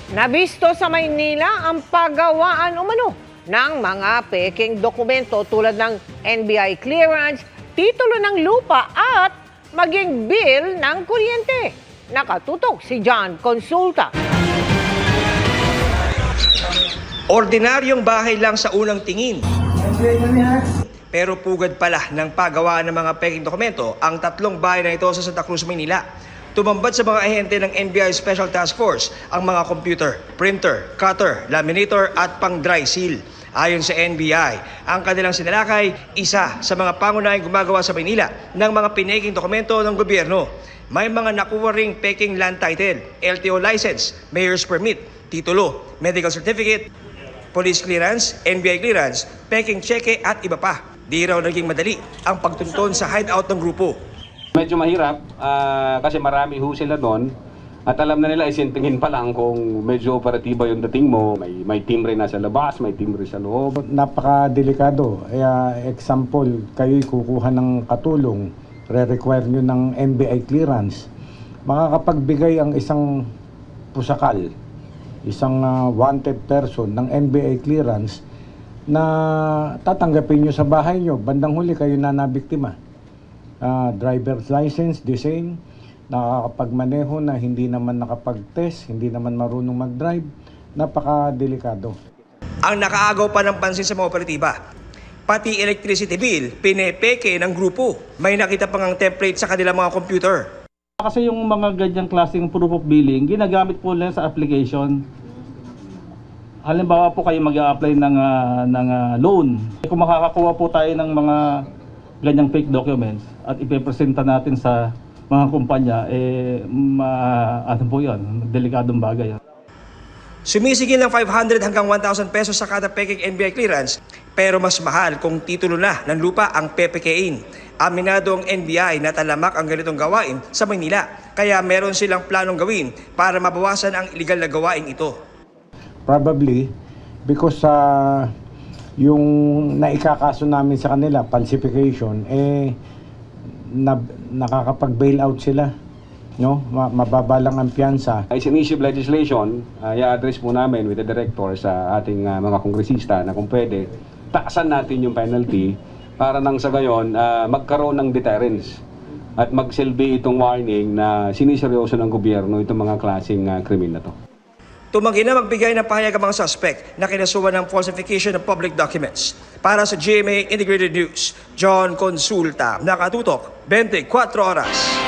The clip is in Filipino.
Nabisto sa Maynila ang paggawaan umano ng mga peking dokumento tulad ng NBI clearance, titulo ng lupa at maging bill ng kuryente. Nakatutok si John Consulta. Ordinaryong bahay lang sa unang tingin. Pero pugad pala ng paggawaan ng mga peking dokumento ang tatlong bahay na ito sa Santa Cruz, Maynila. Tumambad sa mga ahente ng NBI Special Task Force ang mga computer, printer, cutter, laminator at pang-dry seal. Ayon sa NBI, ang kanilang sinalakay, isa sa mga pangunahing gumagawa sa Maynila ng mga pineking dokumento ng gobyerno. May mga nakuha ring peking land title, LTO license, mayor's permit, titulo, medical certificate, police clearance, NBI clearance, peking cheque at iba pa. Di raw naging madali ang pagtunton sa hideout ng grupo. Medyo mahirap kasi marami ho sila doon at alam na nila isintingin pa lang kung medyo operatiba yung dating mo. May team rin nasa labas, may team rin sa loob. Napaka-delikado. Example, kayo'y kukuha ng katulong, re-require nyo ng NBI clearance. Makakapagbigay ang isang pusakal, isang wanted person ng NBI clearance na tatanggapin nyo sa bahay nyo. Bandang huli kayo na nabiktima. Driver's license, the same. Nakakapagmaneho na hindi naman nakapag-test, hindi naman marunong mag-drive. Napaka-delikado. Ang nakaagaw pa ng pansin sa mga operatiba, pati electricity bill, pinepeke ng grupo. May nakita pang ang template sa kanilang mga computer. Kasi yung mga ganyang klaseng proof of billing, ginagamit po lang sa application. Halimbawa po kayo mag-a-apply ng loan. Kung makakakuha po tayo ng mga ganyang fake documents at ipepresenta natin sa mga kumpanya, ano po yan, delikadong bagay. Sumisigil ng 500 hanggang 1,000 pesos sa kada peking NBI clearance, pero mas mahal kung titulo na ng lupa ang pepekein. Aminado ang NBI na talamak ang ganitong gawain sa Maynila, kaya meron silang planong gawin para mabawasan ang illegal na gawain ito. Probably because yung naikakaso namin sa kanila, falsification, nakakapag-bail out sila. No? Mababa lang ang piyansa. Is an issue of legislation, i-address po namin with the director sa ating mga kongresista na kung pwede, taasan natin yung penalty para nang sa gayon magkaroon ng deterrence at magsilbi itong warning na siniseryoso ng gobyerno itong mga klaseng krimen na to. Tumanggi na magbigay ng pahayag ang mga suspect na kinasuhan ng falsification of public documents. Para sa GMA Integrated News, John Consulta, Nakatutok, 24 Oras.